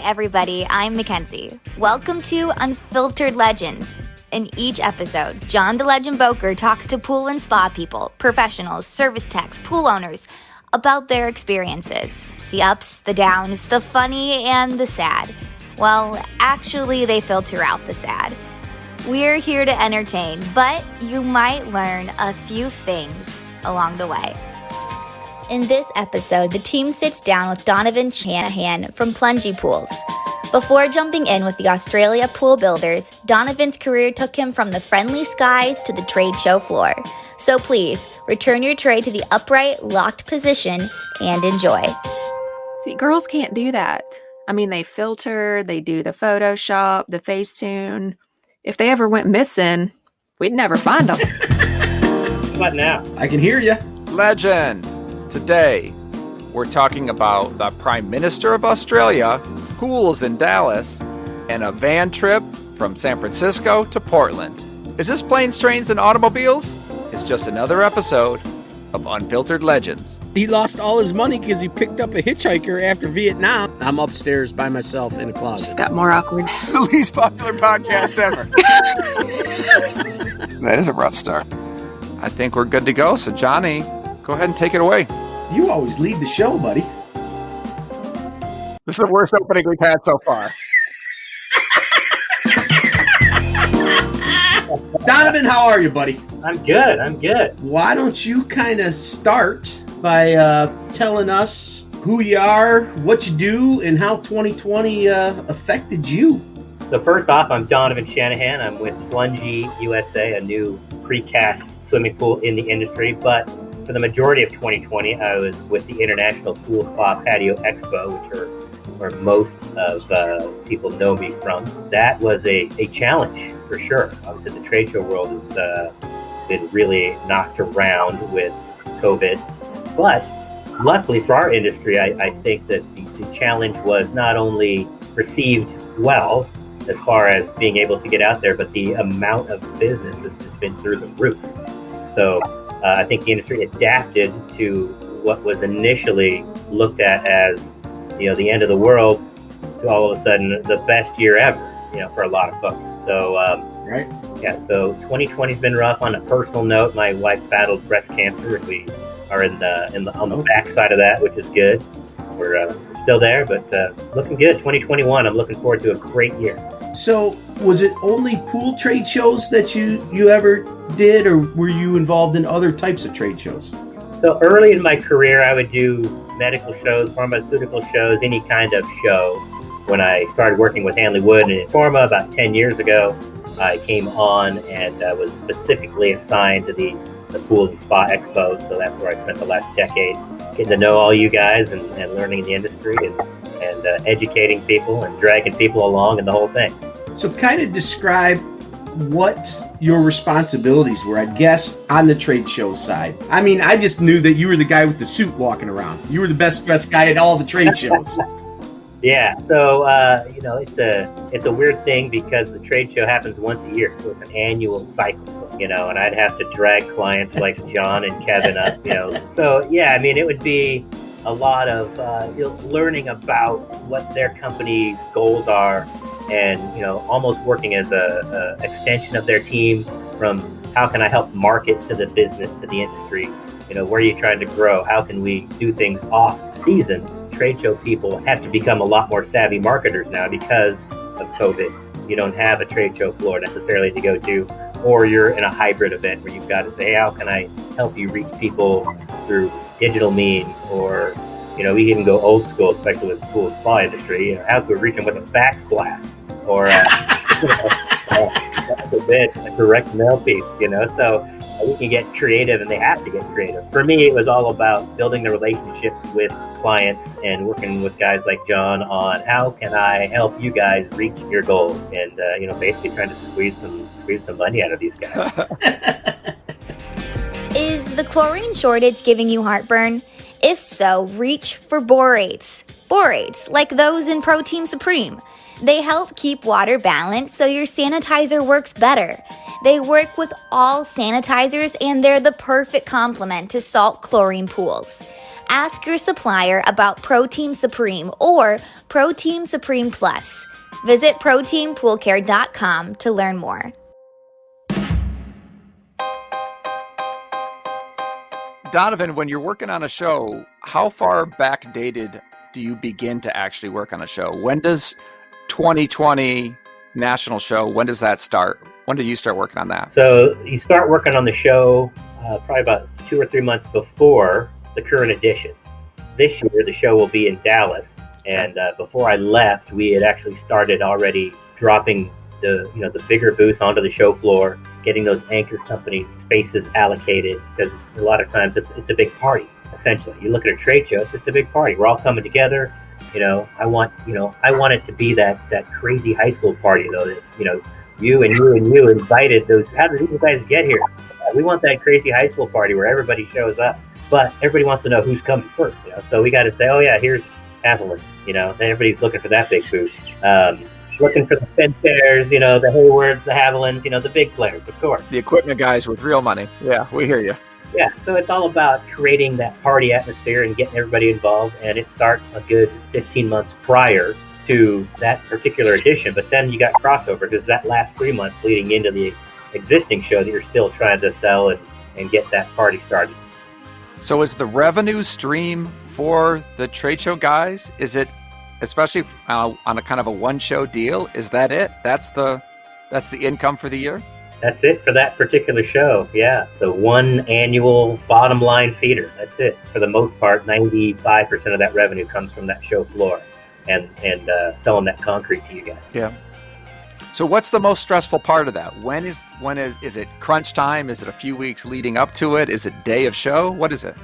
everybody. I'm Mackenzie. Welcome to Unfiltered Legends. In each episode, John the Legend Boker talks to pool and spa people, professionals, service techs, pool owners about their experiences. The ups, the downs, the funny, and the sad. Well, actually, they filter out the sad. We're here to entertain, but you might learn a few things along the way. In this episode, the team sits down with Donovan Shanahan from Plungie Pools. Before jumping in with the Australia pool builders, Donovan's career took him from the friendly skies to the trade show floor. So please, return your tray to the upright, locked position and enjoy. See, girls can't do that. I mean, they filter, they do the Photoshop, the Facetune. If they ever went missing, we'd never find them. What now? I can hear you. Legend. Today, we're talking about the Prime Minister of Australia, pools in Dallas, and a van trip from San Francisco to Portland. Is this planes, trains, and automobiles? It's just another episode of Unfiltered Legends. He lost all his money because he picked up a hitchhiker after Vietnam. I'm upstairs by myself in a closet. Just got more awkward. The least popular podcast ever. That is a rough start. I think we're good to go, so Johnny, go ahead and take it away. You always lead the show, buddy. This is the worst opening we've had so far. Donovan, how are you, buddy? I'm good. Why don't you kind of start by telling us who you are, what you do, and how 2020 affected you? So first off, I'm Donovan Shanahan. I'm with Plungie USA, a new precast swimming pool in the industry. But for the majority of 2020, I was with the International Pool Spa Patio Expo, which are where most of people know me from. That was a challenge for sure. Obviously, the trade show world has been really knocked around with COVID. But luckily for our industry, I think that the challenge was not only received well as far as being able to get out there, but the amount of business has just been through the roof. So I think the industry adapted to what was initially looked at as, the end of the world to all of a sudden the best year ever, for a lot of folks. So, right. Yeah, so 2020 has been rough. On a personal note, my wife battled breast cancer, and we are on the backside of that, which is good. We're still there, but looking good. 2021, I'm looking forward to a great year. So, was it only pool trade shows that you ever did, or were you involved in other types of trade shows? So early in my career, I would do medical shows, pharmaceutical shows, any kind of show. When I started working with Hanley Wood and Informa about 10 years ago, I came on and was specifically assigned to the Pool and Spa Expo. So that's where I spent the last decade getting to know all you guys and learning the industry and educating people and dragging people along and the whole thing. So kind of describe what your responsibilities were, I guess, on the trade show side. I mean, I just knew that you were the guy with the suit walking around. You were the best dressed guy at all the trade shows. Yeah, so it's a weird thing because the trade show happens once a year, so it's an annual cycle, and I'd have to drag clients like John and Kevin up, So yeah, I mean, it would be a lot of learning about what their company's goals are, and almost working as a extension of their team. From how can I help market to the business, to the industry? Where are you trying to grow? How can we do things off season? Trade show people have to become a lot more savvy marketers now because of COVID. You don't have a trade show floor necessarily to go to, or you're in a hybrid event where you've got to say, hey, how can I help you reach people through digital means? Or, we even go old school, especially with the pool and spa industry. How can we reach them with a fax blast? Or a direct mail piece, So we can get creative, and they have to get creative. For me, it was all about building the relationships with clients and working with guys like John on how can I help you guys reach your goals, and basically trying to squeeze some money out of these guys. Is the chlorine shortage giving you heartburn? If so, reach for borates. Borates, like those in Protein Supreme. They help keep water balanced so your sanitizer works better. They work with all sanitizers, and they're the perfect complement to salt chlorine pools. Ask your supplier about Protein Supreme or Protein Supreme Plus. Visit proteinpoolcare.com to learn more. Donovan, when you're working on a show, how far backdated do you begin to actually work on a show? When does 2020 national show, when does that start? When do you start working on that? So you start working on the show probably about 2 or 3 months before the current edition. This year, the show will be in Dallas. And before I left, we had actually started already dropping the bigger booths onto the show floor, getting those anchor companies spaces allocated, because a lot of times it's a big party. Essentially, you look at a trade show, it's just a big party. We're all coming together. I want it to be that crazy high school party though. That you invited those. How did you guys get here? We want that crazy high school party where everybody shows up, but everybody wants to know who's coming first. So we got to say, oh yeah, here's Avalon. Everybody's looking for that big booth. Looking for the Fenstairs, the Haywards, the Havilands, the big players, of course. The equipment guys with real money. Yeah, we hear you. Yeah, so it's all about creating that party atmosphere and getting everybody involved, and it starts a good 15 months prior to that particular edition, but then you got crossover because that last 3 months leading into the existing show that you're still trying to sell and get that party started. So is the revenue stream for the trade show guys, is it, especially on a kind of a one show deal, is that it? That's the income for the year? That's it for that particular show, yeah. So one annual bottom line feeder, that's it. For the most part, 95% of that revenue comes from that show floor and selling that concrete to you guys. Yeah. So what's the most stressful part of that? When is it crunch time? Is it a few weeks leading up to it? Is it day of show? What is it?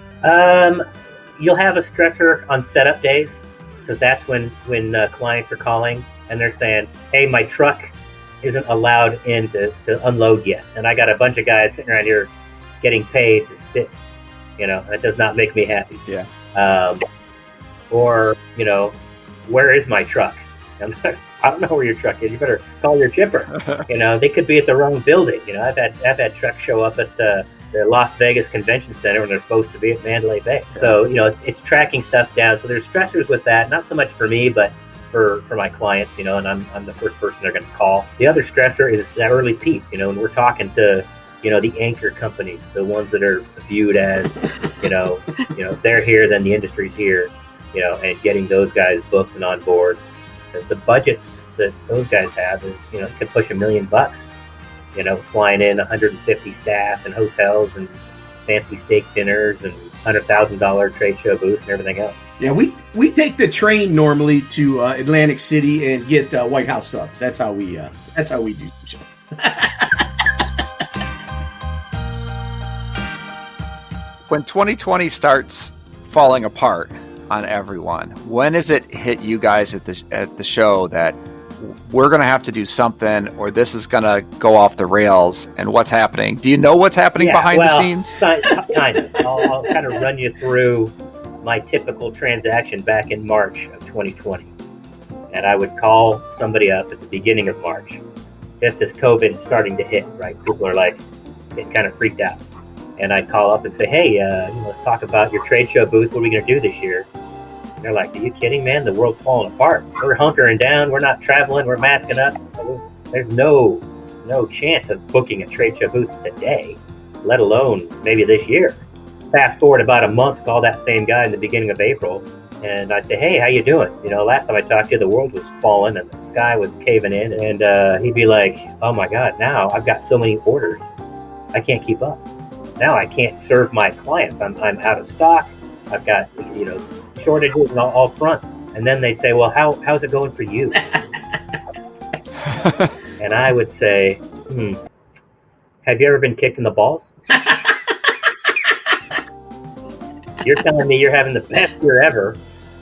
You'll have a stressor on setup days, because that's when clients are calling and they're saying, hey, my truck isn't allowed in to unload yet. And I got a bunch of guys sitting around here getting paid to sit. That does not make me happy. Yeah. Or, where is my truck? I don't know where your truck is. You better call your chipper. They could be at the wrong building. I've had trucks show up at the Las Vegas Convention Center when they're supposed to be at Mandalay Bay. Yeah. So, it's tracking stuff down. So there's stressors with that, not so much for me, but for my clients, and I'm the first person they're going to call. The other stressor is that early piece, when we're talking to, the anchor companies, the ones that are viewed as, if they're here, then the industry's here, and getting those guys booked and on board. The budgets that those guys have is, it can push $1 million, flying in 150 staff and hotels and fancy steak dinners and $100,000 trade show booth and everything else. Yeah, we take the train normally to Atlantic City and get White House subs. That's how we do the show. When 2020 starts falling apart on everyone, when does it hit you guys at the show that we're going to have to do something, or this is going to go off the rails? And what's happening? Do you know what's happening behind the scenes? Kind of. I'll kind of run you through my typical transaction back in March of 2020. And I would call somebody up at the beginning of March, just as COVID is starting to hit, right? People are like, getting kind of freaked out. And I'd call up and say, hey, let's talk about your trade show booth. What are we going to do this year? And they're like, are you kidding, man? The world's falling apart. We're hunkering down. We're not traveling. We're masking up. There's no chance of booking a trade show booth today, let alone maybe this year. Fast forward about a month, call that same guy in the beginning of April, and I say, hey, how you doing? Last time I talked to you, the world was falling and the sky was caving in, and he'd be like, oh my God, now I've got so many orders, I can't keep up. Now I can't serve my clients. I'm out of stock. I've got shortages on all fronts. And then they'd say, well, how's it going for you? And I would say, have you ever been kicked in the balls? You're telling me you're having the best year ever,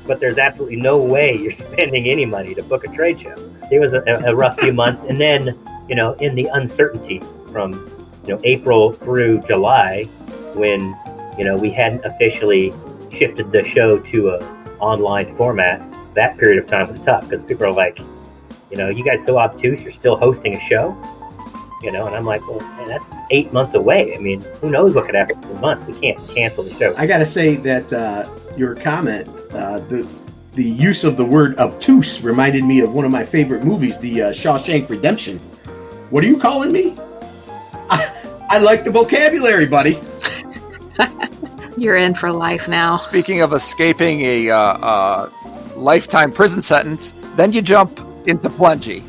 but there's absolutely no way you're spending any money to book a trade show. It was a rough few months. And then, in the uncertainty from, April through July, when, we hadn't officially shifted the show to a online format, that period of time was tough because people are like, you guys so obtuse, you're still hosting a show. And I'm like, well, man, that's 8 months away. I mean, who knows what could happen in months? We can't cancel the show. I got to say that your comment, the use of the word obtuse reminded me of one of my favorite movies, the Shawshank Redemption. What are you calling me? I like the vocabulary, buddy. You're in for life now. Speaking of escaping a lifetime prison sentence, then you jump into Plungie.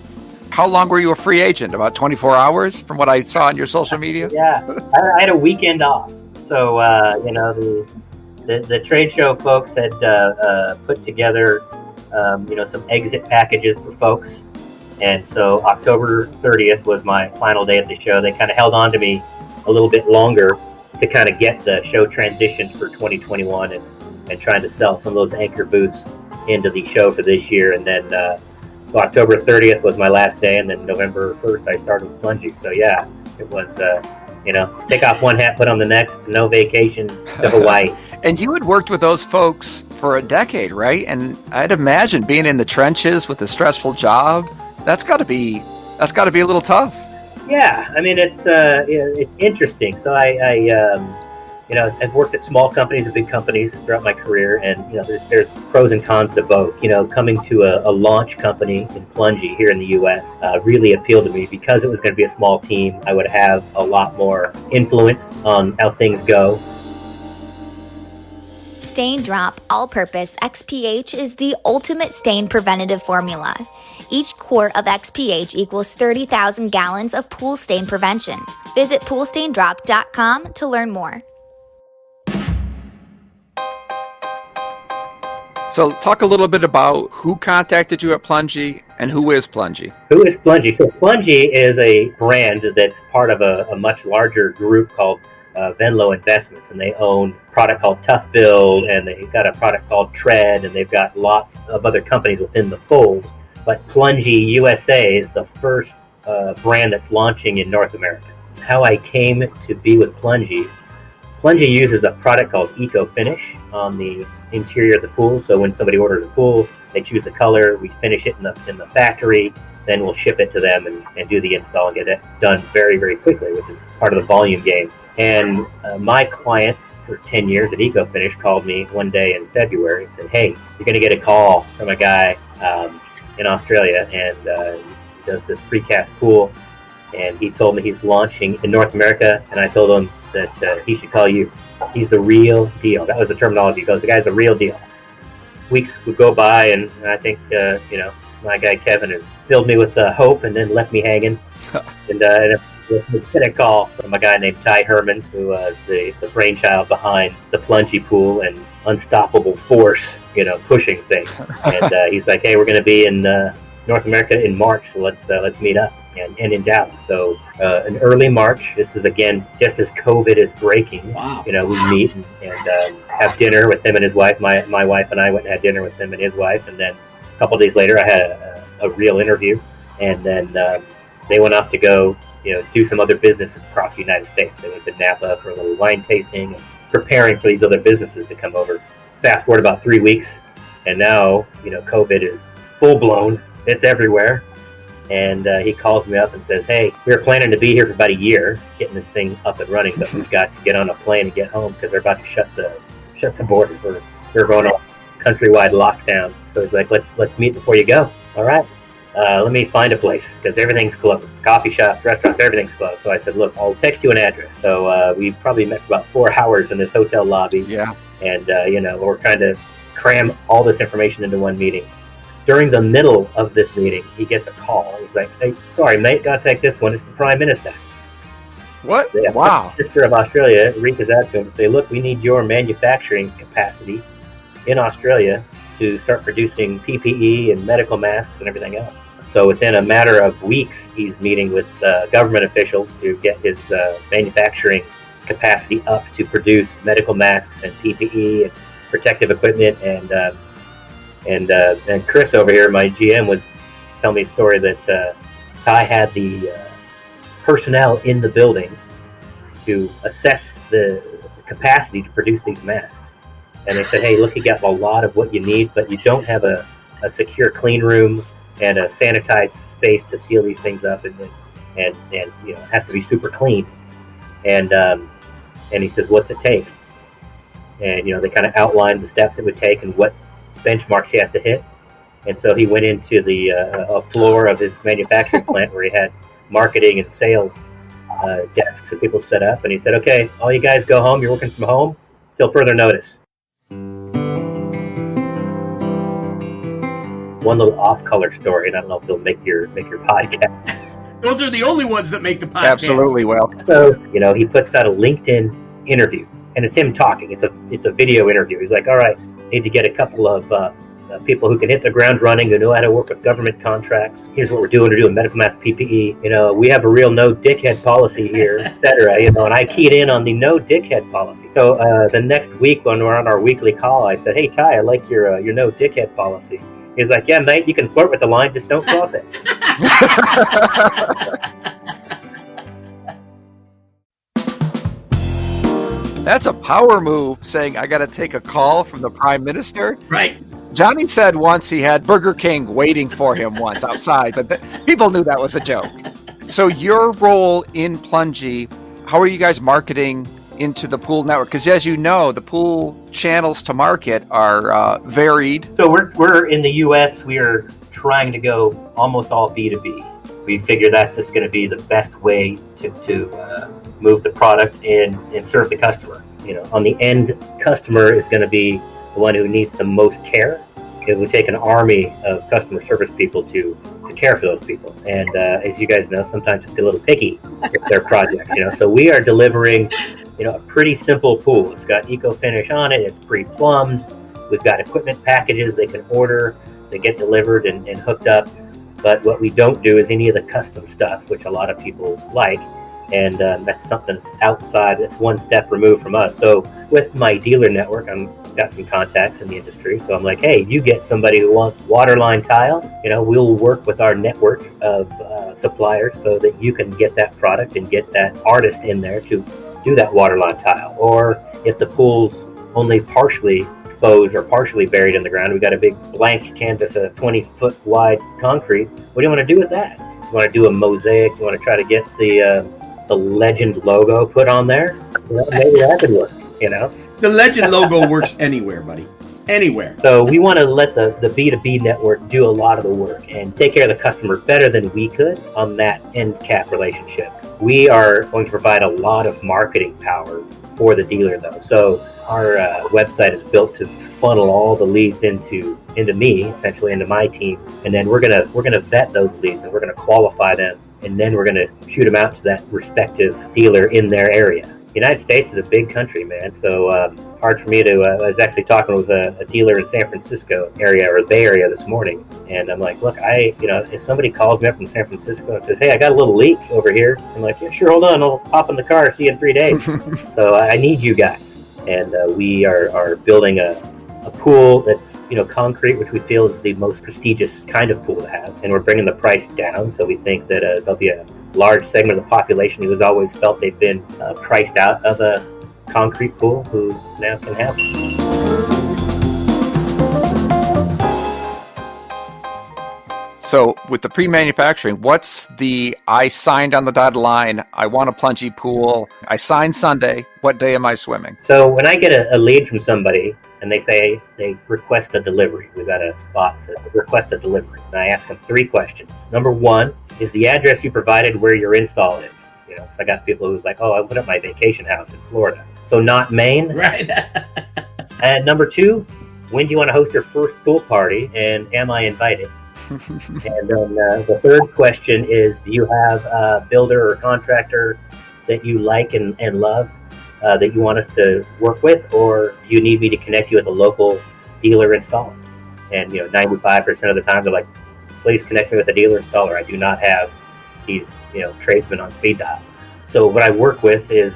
How long were you a free agent? About 24 hours from what I saw on your social media? Yeah, I had a weekend off. So, the trade show folks had put together, some exit packages for folks. And so October 30th was my final day at the show. They kind of held on to me a little bit longer to kind of get the show transitioned for 2021 and trying to sell some of those anchor booths into the show for this year. And then so October 30th was my last day, and then November 1st I started with Plungie. So yeah, it was, take off one hat, put on the next, no vacation to Hawaii. And you had worked with those folks for a decade, right? And I'd imagine being in the trenches with a stressful job, that's got to be a little tough. Yeah, I mean it's interesting. So I've worked at small companies and big companies throughout my career, and there's pros and cons to both. Coming to a launch company in Plungie here in the U.S. Really appealed to me because it was going to be a small team. I would have a lot more influence on how things go. Stain Drop All-Purpose XPH is the ultimate stain preventative formula. Each quart of XPH equals 30,000 gallons of pool stain prevention. Visit poolstaindrop.com to learn more. So talk a little bit about who contacted you at Plungie and who is Plungie. Who is Plungie? So Plungie is a brand that's part of a much larger group called Venlo Investments, and they own a product called Tough Build, and they've got a product called Tread, and they've got lots of other companies within the fold. But Plungie USA is the first brand that's launching in North America. How I came to be with Plungie uses a product called Eco Finish on the interior of the pool. So when somebody orders a pool, they choose the color, we finish it in the factory, then we'll ship it to them and do the install and get it done very, very quickly, which is part of the volume game. And my client for 10 years at Eco Finish called me one day in February and said, hey, you're going to get a call from a guy in Australia, and he does this precast pool, and he told me he's launching in North America, and I told him that he should call you. He's the real deal. That was the terminology. He goes, the guy's a real deal. Weeks would go by, and I think, my guy Kevin has filled me with hope and then left me hanging. And it's been a call from a guy named Ty Hermans, who was the brainchild behind the Plungie Pool and unstoppable force, pushing things. And he's like, hey, we're going to be in North America in March, so let's meet up, and in Dallas. So in early March, this is again just as COVID is breaking. Wow. We meet and have dinner with him and his wife. My wife and I went and had dinner with him and his wife, and then a couple of days later, I had a real interview, and then they went off to go do some other business across the United States. They went to Napa for a little wine tasting and preparing for these other businesses to come over. Fast forward about 3 weeks, and now, COVID is full blown. It's everywhere. And he calls me up and says, hey, we were planning to be here for about a year, getting this thing up and running, but we've got to get on a plane and get home because they're about to shut the borders. We're going on countrywide lockdown. So he's like, let's meet before you go. All right. Let me find a place because everything's closed. Coffee shops, restaurants, everything's closed. So I said, look, I'll text you an address. So we probably met for about 4 hours in this hotel lobby. Yeah. And, we're trying to cram all this information into one meeting. During the middle of this meeting, he gets a call. He's like, hey, sorry, mate, gotta take this one. It's the Prime Minister. What? The Wow. Prime Minister of Australia reaches out to him and say, look, we need your manufacturing capacity in Australia to start producing PPE and medical masks and everything else. So within a matter of weeks, he's meeting with government officials to get his manufacturing capacity up to produce medical masks and PPE and protective equipment. And Chris over here, my GM, was telling me a story that Ty had the personnel in the building to assess the capacity to produce these masks. And they said, hey, look, you got a lot of what you need, but you don't have a secure clean room and a sanitized space to seal these things up. And and it has to be super clean. And he says, what's it take? And they kind of outlined the steps it would take and what benchmarks he has to hit. And so he went into the floor of his manufacturing plant where he had marketing and sales desks and people set up, and he said, okay, all you guys go home, you're working from home till further notice. One little off-color story, and I don't know if it'll make your podcast. Those are the only ones that make the podcast. Absolutely will. So, he puts out a LinkedIn interview, and it's him talking. It's a video interview. He's like, all right, need to get a couple of people who can hit the ground running, who know how to work with government contracts. Here's what we're doing medical mask PPE. We have a real no dickhead policy here, etc. And I keyed in on the no dickhead policy. So the next week when we're on our weekly call, I said, hey, Ty, I like your no dickhead policy. He's like, yeah, mate, you can flirt with the line, just don't cross it. That's a power move, saying I got to take a call from the Prime Minister. Right. Johnny said once he had Burger King waiting for him once outside, but people knew that was a joke. So your role in Plungie, how are you guys marketing into the pool network? Because as you know, the pool channels to market are varied. So we're in the U.S., we are trying to go almost all B2B. We figure that's just going to be the best way to move the product and serve the customer. On the end customer is going to be the one who needs the most care. It would take an army of customer service people to care for those people. And as you guys know, sometimes it's a little picky with their projects, So we are delivering, a pretty simple pool. It's got eco finish on it. It's pre-plumbed. We've got equipment packages they can order. They get delivered and hooked up. But what we don't do is any of the custom stuff, which a lot of people like. And that's something that's outside, it's one step removed from us. So with my dealer network, I've got some contacts in the industry. So I'm like, hey, you get somebody who wants waterline tile, we'll work with our network of suppliers so that you can get that product and get that artist in there to do that waterline tile. Or if the pool's only partially exposed or partially buried in the ground, we got a big blank canvas of 20-foot wide concrete. What do you want to do with that? You want to do a mosaic? You want to try to get the Legend logo put on there? Maybe that could work, The Legend logo works anywhere, buddy. Anywhere. So we want to let the B2B network do a lot of the work and take care of the customer better than we could on that end cap relationship. We are going to provide a lot of marketing power for the dealer, though. So our website is built to funnel all the leads into me, essentially into my team, and then we're gonna vet those leads and we're gonna qualify them, and then we're gonna shoot them out to that respective dealer in their area. The United States is a big country, man, so hard for me to. I was actually talking with a dealer in San Francisco area or Bay Area this morning, and I'm like, look, if somebody calls me up from San Francisco and says, hey, I got a little leak over here, I'm like, yeah, sure, hold on, I'll hop in the car, see you in 3 days. So I need you guys, and we are building a pool that's concrete, which we feel is the most prestigious kind of pool to have, and we're bringing the price down. So we think that there'll be a large segment of the population who has always felt they've been priced out of a concrete pool who now can have one. So with the pre-manufacturing, what's I signed on the dotted line, I want a Plungie pool, I signed Sunday, what day am I swimming? So when I get a lead from somebody and they say they request a delivery, we've got a spot to request a delivery, and I ask them 3 questions. Number 1, is the address you provided where your install is? So I got people who's like, oh, I put up my vacation house in Florida. So not Maine. Right. And number 2, when do you want to host your first pool party, and am I invited? And then the 3rd question is, do you have a builder or contractor that you like and love that you want us to work with, or do you need me to connect you with a local dealer installer? And 95% of the time they're like, please connect me with a dealer installer. I do not have these tradesmen on speed dial. So what I work with is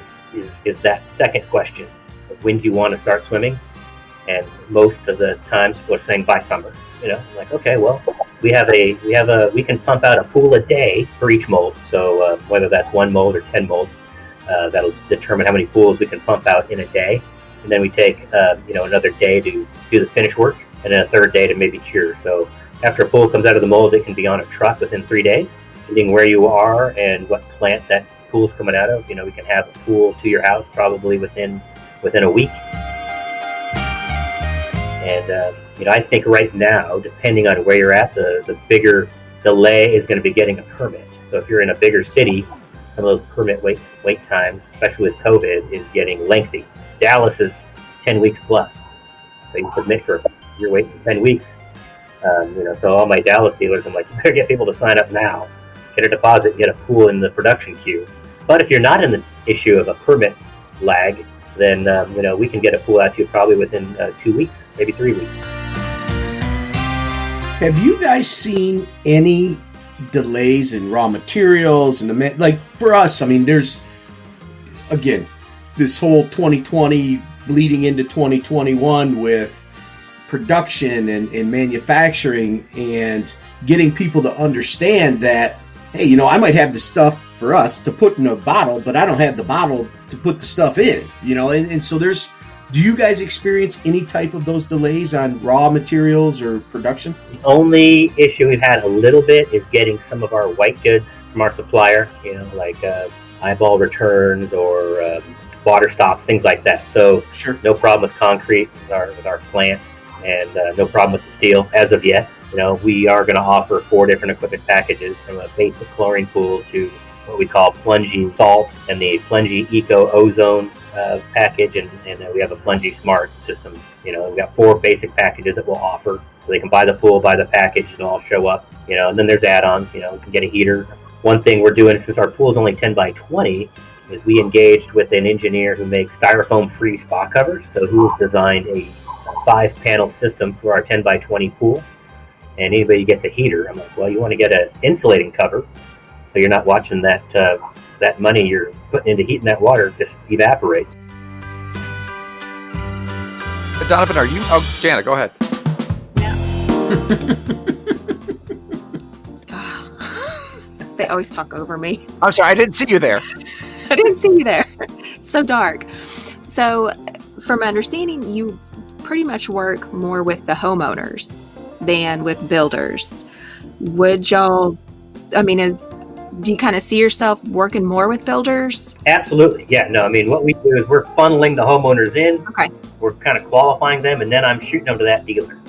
that second question: when do you want to start swimming? And most of the times people are saying by summer. I'm like, okay, well, we can pump out a pool a day for each mold. So whether that's 1 mold or 10 molds, that'll determine how many pools we can pump out in a day. And then we take another day to do the finish work, and then a 3rd day to maybe cure. So after a pool comes out of the mold, it can be on a truck within 3 days. depending where you are and what plant that pool's coming out of. We can have a pool to your house probably within a week. And I think right now, depending on where you're at, the bigger delay is going to be getting a permit. So if you're in a bigger city, some of those permit wait times, especially with COVID, is getting lengthy. Dallas is 10 weeks plus. So you submit you're waiting 10 weeks. So all my Dallas dealers, I'm like, you better get people to sign up now, get a deposit, get a pool in the production queue. But if you're not in the issue of a permit lag, then we can get a pool out to you probably within 2 weeks, maybe 3 weeks. Have you guys seen any delays in raw materials and like for us? I mean, there's again this whole 2020 bleeding into 2021 with production and manufacturing and getting people to understand that, hey, I might have the stuff for us to put in a bottle, but I don't have the bottle to put the stuff in, and so do you guys experience any type of those delays on raw materials or production? The only issue we've had a little bit is getting some of our white goods from our supplier, like eyeball returns or water stops, things like that. So sure, no problem with concrete with our plant, and no problem with the steel as of yet. We are going to offer 4 different equipment packages, from a basic chlorine pool to what we call Plungie Salt and the Plungie Eco Ozone package, and we have a Plungie Smart system. We've got 4 basic packages that we'll offer, so they can buy the pool, buy the package, and it'll all show up. And then there's add-ons. We can get a heater. One thing we're doing, since our pool is only 10 by 20, is we engaged with an engineer who makes styrofoam-free spa covers. So who has designed a 5-panel system for our 10 by 20 pool. And anybody gets a heater, I'm like, well, you want to get an insulating cover, so you're not watching that money you're putting into heating that water just evaporates. Donovan, are you? Oh, Janet, go ahead. They always talk over me. I'm sorry, I didn't see you there. I didn't see you there. It's so dark. So, from my understanding, you pretty much work more with the homeowners than with builders. Would y'all, do you kind of see yourself working more with builders? Absolutely. Yeah, no, what we do is we're funneling the homeowners in. Okay. We're kind of qualifying them, and then I'm shooting them to that dealer.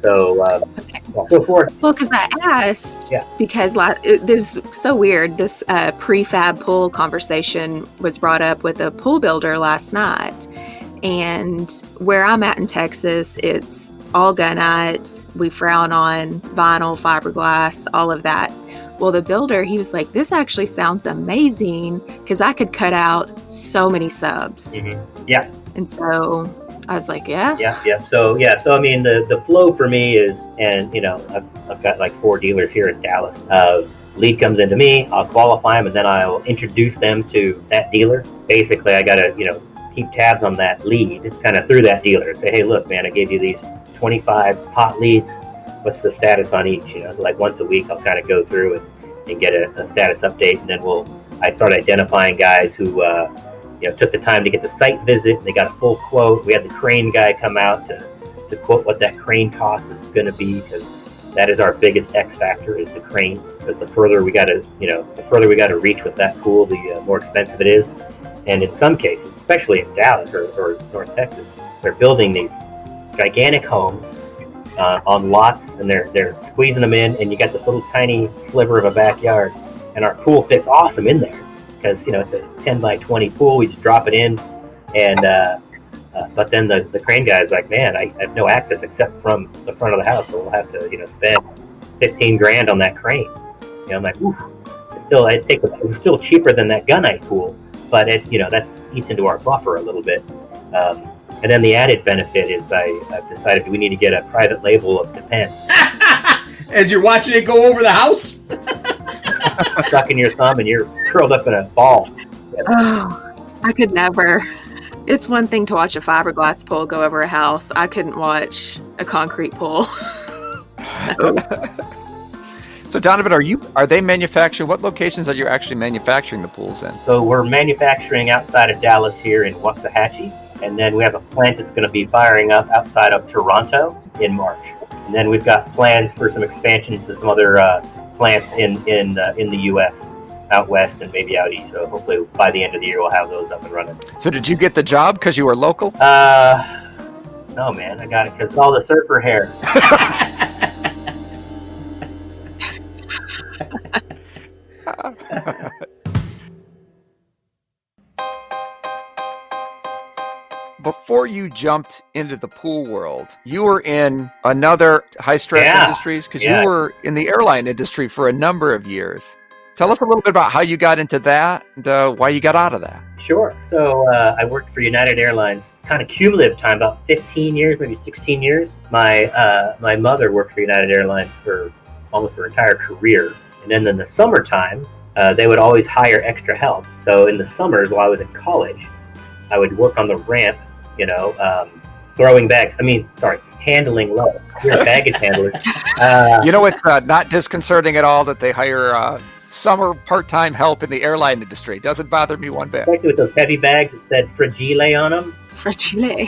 So, go for it. Well, because I asked, because it was so weird. This prefab pool conversation was brought up with a pool builder last night. And where I'm at in Texas, it's all gunite. We frown on vinyl, fiberglass, all of that. Well, the builder, he was like, this actually sounds amazing because I could cut out so many subs. Mm-hmm. Yeah. And so I was like, yeah. So the flow for me is, and I've got like 4 dealers here in Dallas. Lead comes into me, I'll qualify them, and then I'll introduce them to that dealer. Basically, I got to, keep tabs on that lead kind of through that dealer. Say, hey, look, man, I gave you these 25 hot leads. What's the status on each? So like once a week, I'll kind of go through and get a status update, and then I start identifying guys who took the time to get the site visit. They got a full quote. We had the crane guy come out to quote what that crane cost is going to be, because that is our biggest X factor, is the crane. Because the further we got to reach with that pool, the more expensive it is. And in some cases, especially in Dallas or North Texas, they're building these gigantic homes on lots, and they're squeezing them in, and you got this little tiny sliver of a backyard, and our pool fits awesome in there because it's a 10 by 20 pool. We just drop it in, and but then the crane guy's like, man, I have no access except from the front of the house, so we'll have to spend $15,000 on that crane. I'm like, oof. It's still cheaper than that gunite pool, but that eats into our buffer a little bit. And then the added benefit is I've decided we need to get a private label of Depends. As you're watching it go over the house? Sucking your thumb and you're curled up in a ball. Oh, I could never. It's one thing to watch a fiberglass pool go over a house. I couldn't watch a concrete pool. No. So Donovan, are they manufacturing? What locations are you actually manufacturing the pools in? So we're manufacturing outside of Dallas here in Waxahachie. And then we have a plant that's going to be firing up outside of Toronto in March. And then we've got plans for some expansions to some other plants in the U.S. out west and maybe out east. So hopefully by the end of the year we'll have those up and running. So did you get the job because you were local? No, man, I got it because all the surfer hair. Before you jumped into the pool world, you were in another high-stress industries because you were in the airline industry for a number of years. Tell us a little bit about how you got into that and why you got out of that. Sure. So I worked for United Airlines, kind of cumulative time, about 15 years, maybe 16 years. My mother worked for United Airlines for almost her entire career. And then in the summertime, they would always hire extra help. So in the summers while I was in college, I would work on the ramp, throwing bags. Handling luggage. We're baggage handlers. It's not disconcerting at all that they hire summer part-time help in the airline industry. It doesn't bother me one bit. Especially with those heavy bags that said fragile on them. Fragile.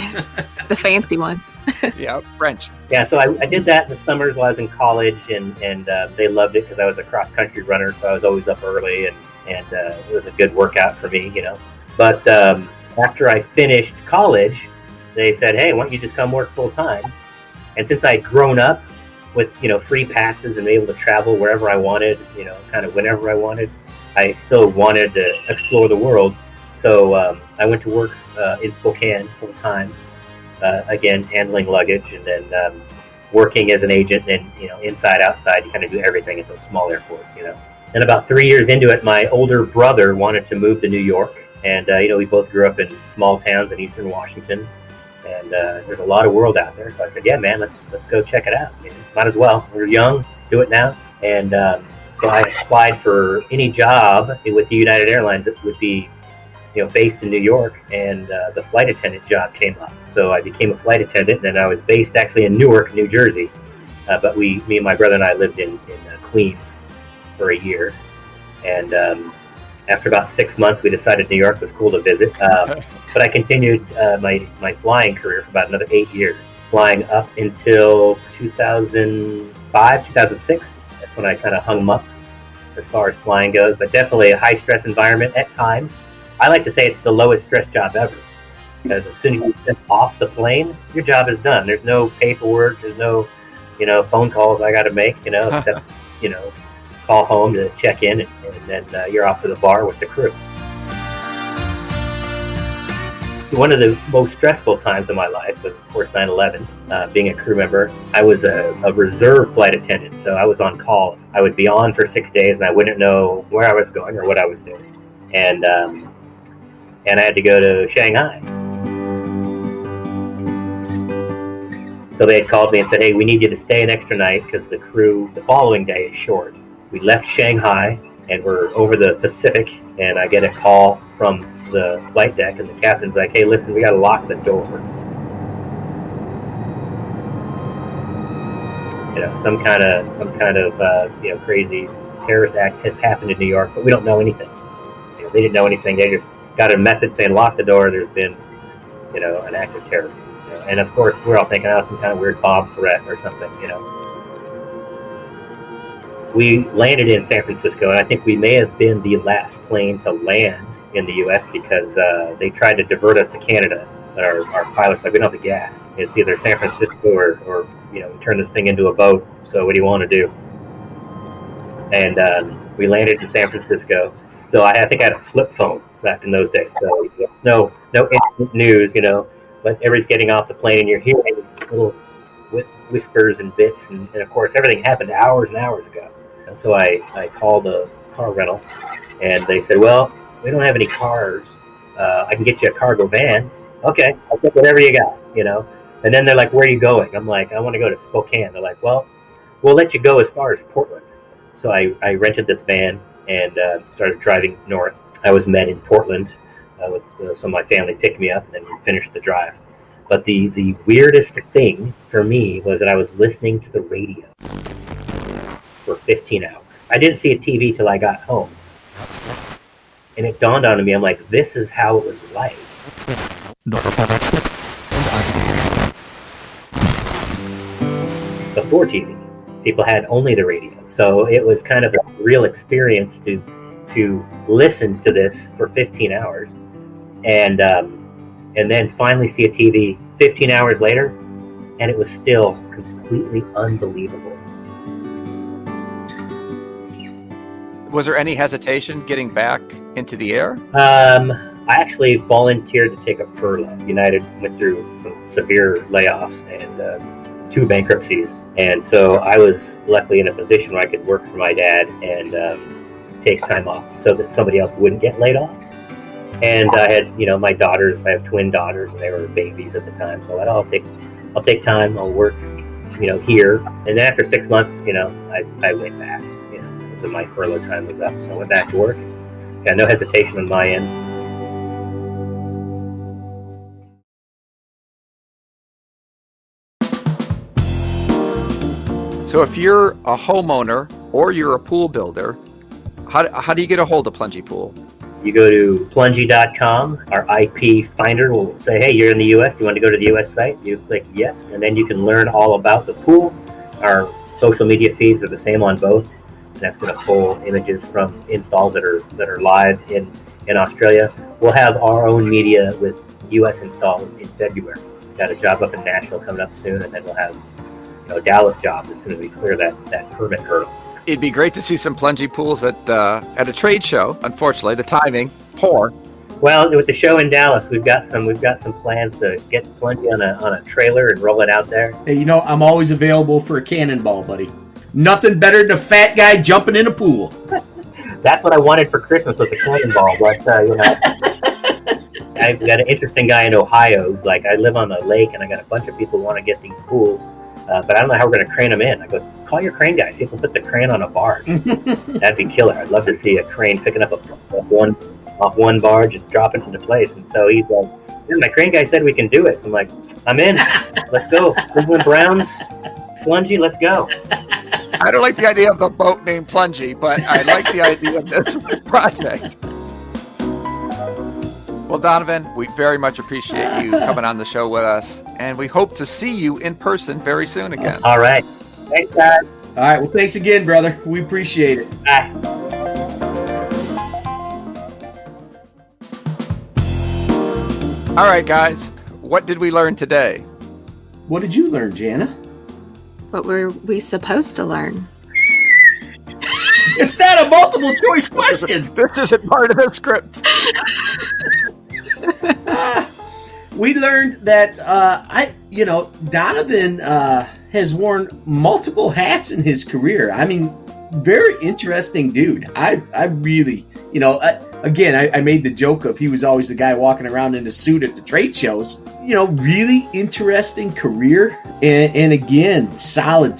The fancy ones. Yeah, French. Yeah, so I did that in the summers while I was in college, and they loved it because I was a cross-country runner, so I was always up early, and it was a good workout for me, But after I finished college, they said, hey, why don't you just come work full-time? And since I'd grown up with, free passes and able to travel wherever I wanted, kind of whenever I wanted, I still wanted to explore the world. So I went to work in Spokane full-time, again, handling luggage, and then working as an agent, and, inside, outside, you kind of do everything at those small airports, And about 3 years into it, my older brother wanted to move to New York. And, we both grew up in small towns in eastern Washington. And there's a lot of world out there. So I said, yeah, man, let's go check it out. Might as well. We're young. Do it now. And so I applied for any job with the United Airlines that would be, based in New York. And the flight attendant job came up. So I became a flight attendant. And I was based actually in Newark, New Jersey. But me and my brother and I lived in Queens for a year. And after about 6 months, we decided New York was cool to visit. But I continued my flying career for about another 8 years, flying up until 2005, 2006. That's when I kind of hung them up as far as flying goes, but definitely a high-stress environment at times. I like to say it's the lowest stress job ever, because as soon as you step off the plane, your job is done. There's no paperwork. There's no, phone calls I got to make, except, call home to check in, and then you're off to the bar with the crew. One of the most stressful times of my life was, of course, 9/11. Being a crew member, I was a reserve flight attendant, so I was on calls. I would be on for 6 days, and I wouldn't know where I was going or what I was doing. And I had to go to Shanghai. So they had called me and said, hey, we need you to stay an extra night because the crew the following day is short. We left Shanghai, and we're over the Pacific, and I get a call from the flight deck, and the captain's like, hey, listen, we got to lock the door. Some kind of crazy terrorist act has happened in New York, but we don't know anything. They didn't know anything. They just got a message saying, lock the door. There's been, an act of terrorism. And of course, we're all thinking, some kind of weird bomb threat or something, We landed in San Francisco, and I think we may have been the last plane to land in the U.S. because they tried to divert us to Canada. Our pilot's like, we don't have the gas. It's either San Francisco or turn this thing into a boat. So what do you want to do? And we landed in San Francisco. Still, I think I had a flip phone back in those days. So no instant news, but everybody's getting off the plane, and you're hearing little whispers and bits, and of course everything happened hours and hours ago. And so I called a car rental, and they said, well, we don't have any cars. I can get you a cargo van. Okay, I'll get whatever you got, And then they're like, where are you going? I'm like, I want to go to Spokane. They're like, well, we'll let you go as far as Portland. So I rented this van and started driving north. I was met in Portland with some of my family picked me up, and then we finished the drive. But the weirdest thing for me was that I was listening to the radio for 15 hours. I didn't see a TV till I got home. And it dawned on me, I'm like, this is how it was like. Before TV. people had only the radio. So it was kind of a real experience to listen to this for 15 hours and then finally see a TV 15 hours later, and it was still completely unbelievable. Was there any hesitation getting back into the air? I actually volunteered to take a furlough. United went through some severe layoffs and 2 bankruptcies. And so I was luckily in a position where I could work for my dad and take time off so that somebody else wouldn't get laid off. And I had, my daughters, I have twin daughters, and they were babies at the time. So I thought, I'll take time, I'll work, here. And then after 6 months, I went back. So my furlough time was up, so I went back to work. Got no hesitation on my end. So if you're a homeowner or you're a pool builder, how do you get a hold of Plungie Pool? You go to plungie.com. Our IP finder will say, hey, you're in the U.S. Do you want to go to the U.S. site? You click yes, and then you can learn all about the pool. Our social media feeds are the same on both. That's going to pull images from installs that are live in Australia. We'll have our own media with U.S. installs in February. We've got a job up in Nashville coming up soon, and then we'll have Dallas jobs as soon as we clear that permit hurdle. It'd be great to see some Plungie Pools at a trade show. Unfortunately, the timing poor. Well, with the show in Dallas, we've got some plans to get Plungie on a trailer and roll it out there. Hey, I'm always available for a cannonball, buddy. Nothing better than a fat guy jumping in a pool. That's what I wanted for Christmas was a cannonball, but I've got an interesting guy in Ohio who's like, I live on the lake and I got a bunch of people who want to get these pools, but I don't know how we're going to crane them in. I go, call your crane guy, see if we'll put the crane on a barge. That'd be killer. I'd love to see a crane picking up off one barge and dropping into place. And so he's like, my crane guy said we can do it. So I'm like, I'm in. Let's go. Cleveland Browns, Plungie, let's go. I don't like the idea of the boat named Plungie, but I like the idea of this project. Well, Donovan, we very much appreciate you coming on the show with us, and we hope to see you in person very soon again. All right. Thanks, guys. All right. Well, thanks again, brother. We appreciate it. Bye. All right, guys. What did we learn today? What did you learn, Jana? What were we supposed to learn? It's not a multiple choice question. This isn't part of the script. We learned that Donovan has worn multiple hats in his career. I mean, very interesting dude. I really, I made the joke of he was always the guy walking around in a suit at the trade shows. Really interesting career, and again, solid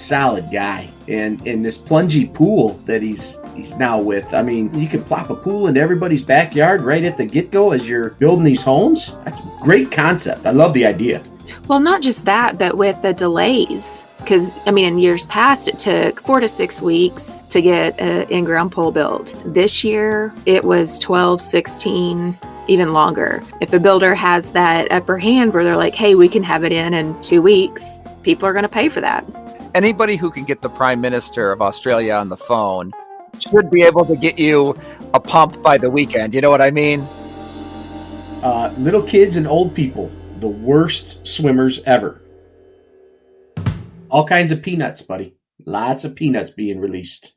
guy. And this Plungie pool that he's now with. I mean, you can plop a pool in everybody's backyard right at the get-go as you're building these homes. That's a great concept. I love the idea. Well, not just that, but with the delays. Because, in years past, it took 4 to 6 weeks to get an in-ground pool built. This year, it was 12, 16, even longer. If a builder has that upper hand where they're like, hey, we can have it in 2 weeks, people are going to pay for that. Anybody who can get the Prime Minister of Australia on the phone should be able to get you a pump by the weekend. You know what I mean? Little kids and old people, the worst swimmers ever. All kinds of peanuts, buddy. Lots of peanuts being released.